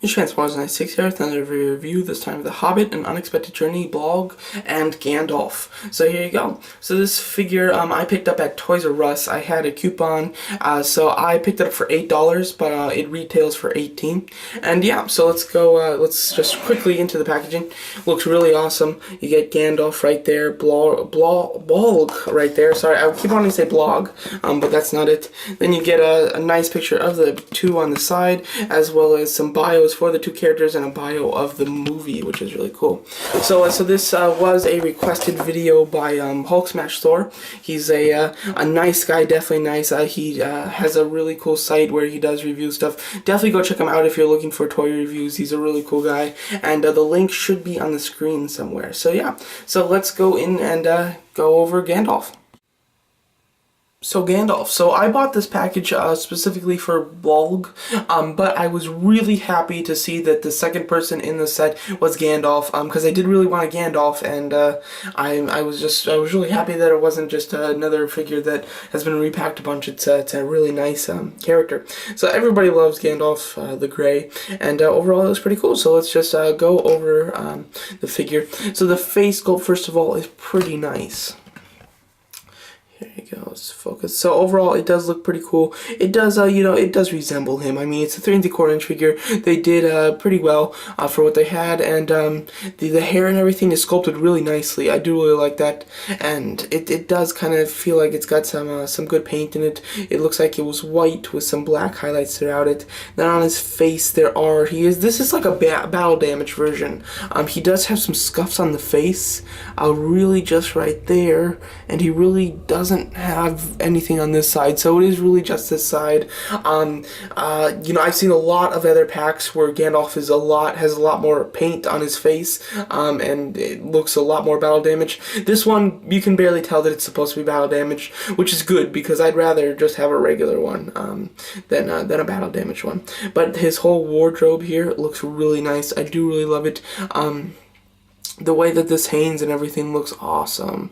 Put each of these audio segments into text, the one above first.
It's Transformers96 here with another review, this time of The Hobbit, An Unexpected Journey, Bolg, and Gandalf. So here you go. So this figure I picked up at Toys R Us. I had a coupon, so I picked it up for $8, but it retails for $18. And yeah, so let's go, let's just quickly into the packaging. Looks really awesome. You get Gandalf right there, Bolg right there. Sorry, I keep wanting to say blog, but that's not it. Then you get a nice picture of the two on the side, as well as some bios for the two characters and a bio of the movie, which is really cool. So this was a requested video by Hulk Smash Thor. He's a nice guy, definitely nice. He has a really cool site where he does review stuff. Definitely go check him out if you're looking for toy reviews. He's a really cool guy, and the link should be on the screen somewhere. So yeah, so let's go in and go over Gandalf. So Gandalf. So I bought this package specifically for Bolg, but I was really happy to see that the second person in the set was Gandalf, because I did really want a Gandalf, and I was really happy that it wasn't just another figure that has been repacked a bunch. It's a really nice character. So everybody loves Gandalf the Grey, and overall it was pretty cool. So let's just go over the figure. So the face sculpt, first of all, is pretty nice. There you go, let's focus. So overall, it does look pretty cool. It does, it does resemble him. I mean, it's a 3 3/4 inch figure. They did pretty well for what they had, and the hair and everything is sculpted really nicely. I do really like that, and it does kind of feel like it's got some good paint in it. It looks like it was white with some black highlights throughout it. Then on his face, this is like a battle damage version. He does have some scuffs on the face, really just right there, and he really doesn't have anything on this side, so it is really just this side. I've seen a lot of other packs where Gandalf has a lot more paint on his face, and it looks a lot more battle damage. This one, you can barely tell that it's supposed to be battle damage, which is good, because I'd rather just have a regular one than a battle damage one. But his whole wardrobe here looks really nice. I do really love it. The way that this hangs and everything looks awesome.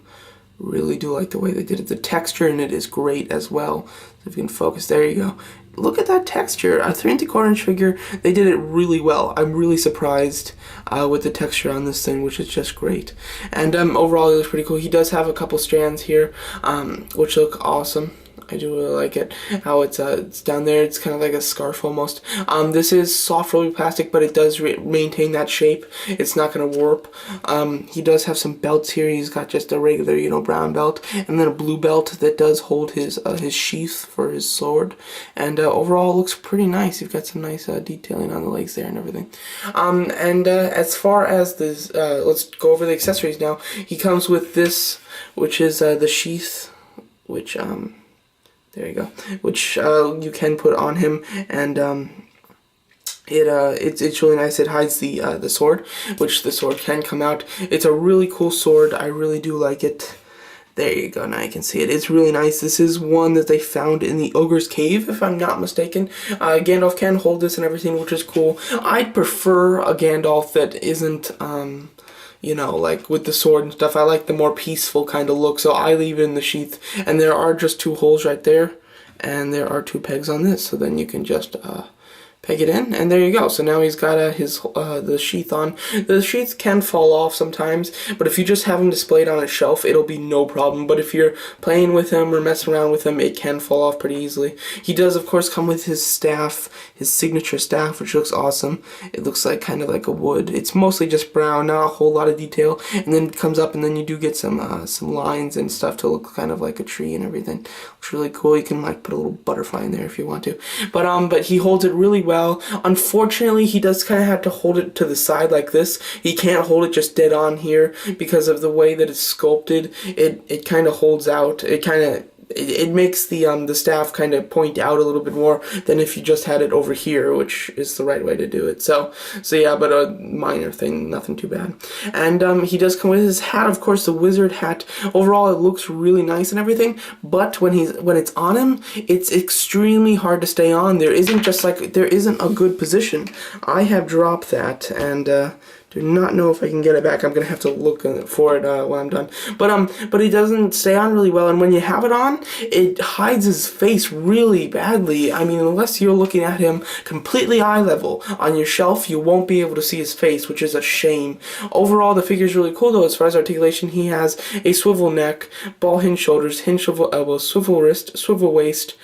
Really do like the way they did it. The texture in it is great as well. So if you can focus, there you go. Look at that texture. A 3 3/4 inch figure, they did it really well. I'm really surprised with the texture on this thing, which is just great. And overall, it looks pretty cool. He does have a couple strands here, which look awesome. I do really like it, how it's down there. It's kind of like a scarf almost. This is soft rolled plastic, but it does maintain that shape. It's not going to warp. He does have some belts here. He's got just a regular, brown belt, and then a blue belt that does hold his sheath for his sword. And overall, it looks pretty nice. You've got some nice detailing on the legs there and everything. As far as this, let's go over the accessories now. He comes with this, which is the sheath, which there you go, which you can put on him, and it's really nice. It hides the sword, which the sword can come out. It's a really cool sword. I really do like it. There you go, now you can see it. It's really nice. This is one that they found in the Ogre's Cave, if I'm not mistaken. Gandalf can hold this and everything, which is cool. I'd prefer a Gandalf that isn't like with the sword and stuff. I like the more peaceful kind of look, so I leave it in the sheath. And there are just 2 holes right there, and there are 2 pegs on this, so then you can just peg it in, and there you go. So now he's got the sheath on. The sheath can fall off sometimes, but if you just have him displayed on a shelf, it'll be no problem. But if you're playing with him or messing around with him, it can fall off pretty easily. He does, of course, come with his staff, his signature staff, which looks awesome. It looks like kind of like a wood. It's mostly just brown, not a whole lot of detail, and then it comes up, and then you do get some lines and stuff to look kind of like a tree and everything. Looks really cool. You can put a little butterfly in there if you want to. But he holds it really well. Unfortunately, he does kind of have to hold it to the side like this. He can't hold it just dead on here because of the way that it's sculpted. It kind of holds out. It makes the staff kind of point out a little bit more than if you just had it over here, which is the right way to do it. So yeah, but a minor thing, nothing too bad. And he does come with his hat, of course, the wizard hat. Overall, it looks really nice and everything, but when it's on him, it's extremely hard to stay on. There isn't a good position. I have dropped that, and do not know if I can get it back. I'm gonna have to look for it when I'm done. But it doesn't stay on really well, and when you have it on, it hides his face really badly. I mean, unless you're looking at him completely eye level on your shelf, you won't be able to see his face, which is a shame. Overall, the figure's really cool though. As far as articulation, he has a swivel neck, ball hinge shoulders, hinge swivel elbows, swivel wrist, swivel waist.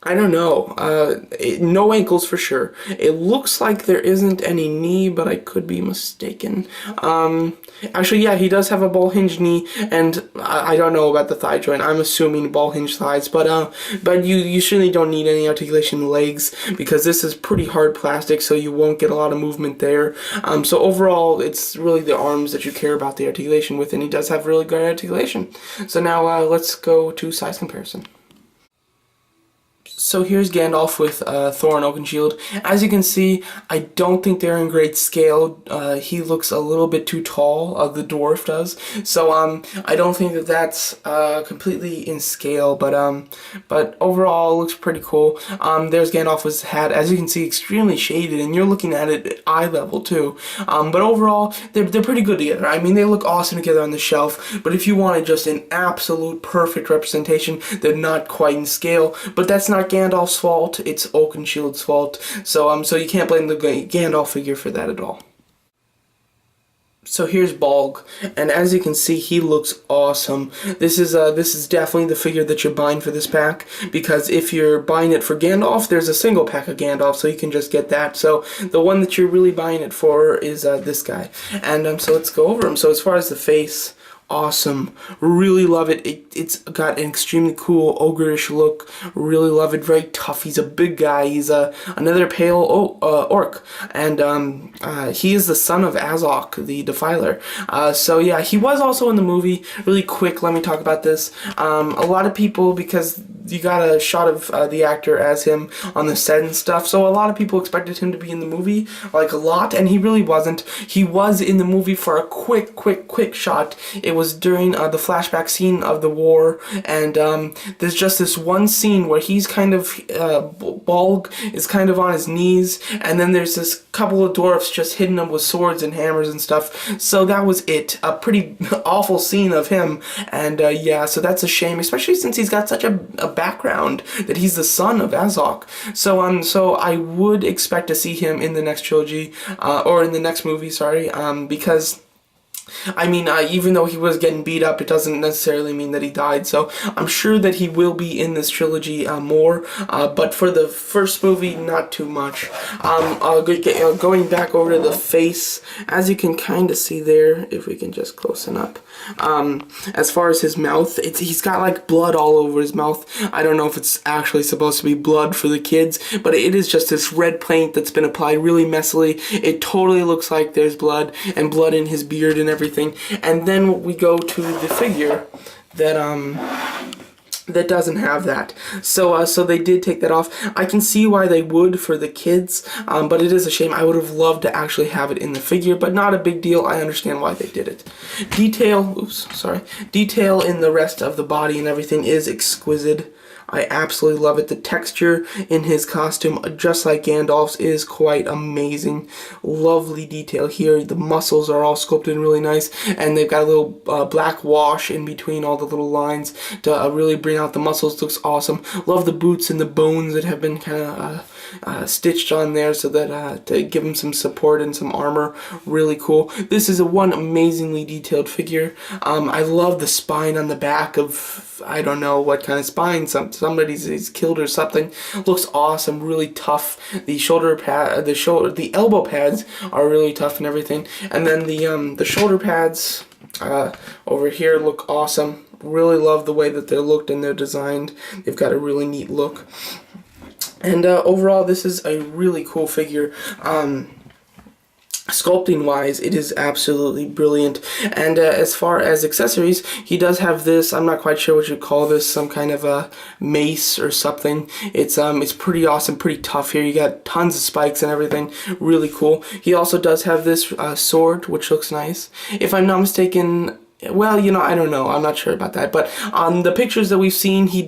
I don't know. No ankles for sure. It looks like there isn't any knee, but I could be mistaken. Actually, yeah, he does have a ball hinge knee, and I don't know about the thigh joint. I'm assuming ball hinge thighs, but you certainly don't need any articulation in the legs because this is pretty hard plastic, so you won't get a lot of movement there. So overall, it's really the arms that you care about the articulation with, and he does have really good articulation. So now let's go to size comparison. So here's Gandalf with Thor and Oakenshield. As you can see, I don't think they're in great scale. He looks a little bit too tall, the dwarf does. So I don't think that that's completely in scale, but overall it looks pretty cool. There's Gandalf with his hat. As you can see, extremely shaded, and you're looking at it at eye level too. But overall, they're pretty good together. I mean, they look awesome together on the shelf, but if you wanted just an absolute perfect representation, they're not quite in scale. But that's not Gandalf's fault, it's Oakenshield's fault, so you can't blame the Gandalf figure for that at all. So here's Bolg, and as you can see, he looks awesome. This is definitely the figure that you're buying for this pack, because if you're buying it for Gandalf, there's a single pack of Gandalf, so you can just get that. So the one that you're really buying it for is this guy. And so let's go over him. So as far as the face, awesome. Really love it. It's got an extremely cool ogreish look. Really love it. Very tough. He's a big guy. He's another pale orc, and he is the son of Azog, the Defiler. So yeah, he was also in the movie. Really quick, let me talk about this. A lot of people, because you got a shot of the actor as him on the set and stuff, so a lot of people expected him to be in the movie, like a lot, and he really wasn't. He was in the movie for a quick shot. It was during the flashback scene of the war, and there's just this one scene where he's kind of, Bolg is kind of on his knees, and then there's this couple of dwarfs just hitting him with swords and hammers and stuff. So that was it. A pretty awful scene of him, and yeah, so that's a shame, especially since he's got such a background that he's the son of Azog. So I would expect to see him in the next trilogy, or in the next movie, sorry, because I mean, even though he was getting beat up, it doesn't necessarily mean that he died, so I'm sure that he will be in this trilogy more, but for the first movie, not too much. Going back over to the face, as you can kind of see there, if we can just close up, as far as his mouth, he's got like blood all over his mouth. I don't know if it's actually supposed to be blood for the kids, but it is just this red paint that's been applied really messily. It totally looks like there's blood, and blood in his beard and everything. And then we go to the figure that doesn't have that. So they did take that off. I can see why they would for the kids, but it is a shame. I would have loved to actually have it in the figure, but not a big deal. I understand why they did it. Detail in the rest of the body and everything is exquisite. I absolutely love it. The texture in his costume, just like Gandalf's, is quite amazing. Lovely detail here. The muscles are all sculpted really nice, and they've got a little black wash in between all the little lines to really bring out the muscles. Looks awesome. Love the boots and the bones that have been kind of stitched on there so that to give him some support and some armor. Really cool. This is one amazingly detailed figure. I love the spine on the back of, I don't know what kind of spine, somebody's killed or something. Looks awesome, really tough. The the elbow pads are really tough and everything. And then the shoulder pads over here look awesome. Really love the way that they're looked and they're designed. They've got a really neat look. And overall, this is a really cool figure. Sculpting wise, it is absolutely brilliant. And as far as accessories, he does have this, I'm not quite sure what you'd call this, some kind of a mace or something. It's pretty awesome, pretty tough here. You got tons of spikes and everything. Really cool. He also does have this sword, which looks nice. If I'm not mistaken, Well, I don't know. I'm not sure about that. But on the pictures that we've seen, he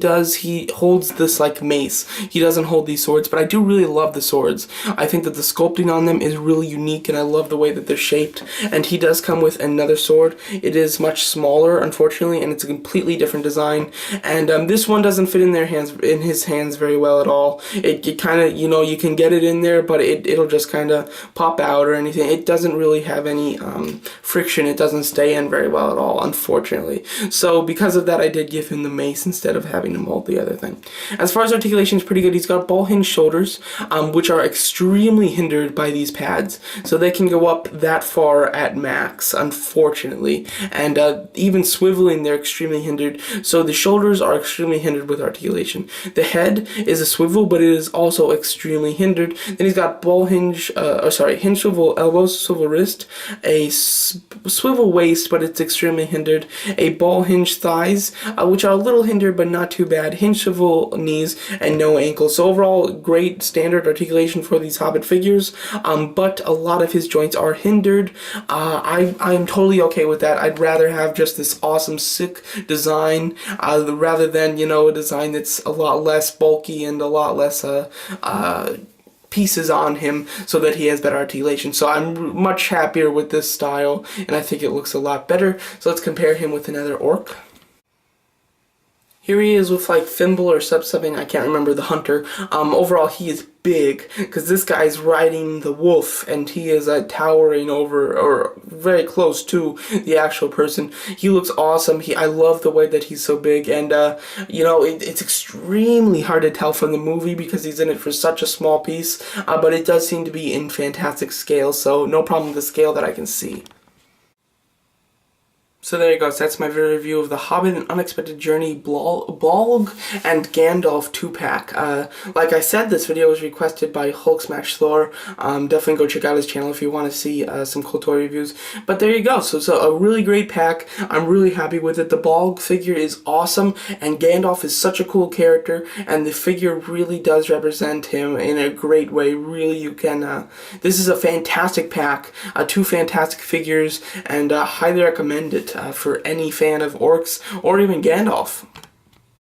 holds this like mace. He doesn't hold these swords, but I do really love the swords. I think that the sculpting on them is really unique, and I love the way that they're shaped. And he does come with another sword. It is much smaller, unfortunately, and it's a completely different design. And this one doesn't fit in his hands very well at all. It kind of, you can get it in there, but it'll just kind of pop out or anything. It doesn't really have any friction. It doesn't stay in very well at all, unfortunately. So because of that, I did give him the mace instead of having him hold the other thing. As far as articulation is pretty good. He's got ball hinge shoulders, which are extremely hindered by these pads. So they can go up that far at max, unfortunately. And even swiveling, they're extremely hindered. So the shoulders are extremely hindered with articulation. The head is a swivel, but it is also extremely hindered. Then he's got hinge swivel elbows, swivel wrist, a swivel waist, but it's extremely hindered, a ball hinge thighs, which are a little hindered but not too bad, hinge swivel knees, and no ankles. So overall, great standard articulation for these Hobbit figures, but a lot of his joints are hindered. I'm totally okay with that. I'd rather have just this awesome, sick design rather than, a design that's a lot less bulky and a lot less pieces on him so that he has better articulation. So I'm much happier with this style, and I think it looks a lot better. So let's compare him with another orc. Here he is with like Thimble or something, I can't remember, the hunter. Overall, he is big, because this guy's riding the wolf, and he is towering over, or very close to, the actual person. He looks awesome. I love the way that he's so big, and it's extremely hard to tell from the movie because he's in it for such a small piece, but it does seem to be in fantastic scale, so no problem with the scale that I can see. So there you go, so that's my very review of The Hobbit, An Unexpected Journey, Bolg, and Gandalf 2-pack. Like I said, this video was requested by Hulk Smash Thor. Definitely go check out his channel if you want to see some cool toy reviews. But there you go, so it's a really great pack. I'm really happy with it. The Bolg figure is awesome, and Gandalf is such a cool character, and the figure really does represent him in a great way. Really, you can, this is a fantastic pack, 2 fantastic figures, and highly recommend it. For any fan of orcs or even Gandalf.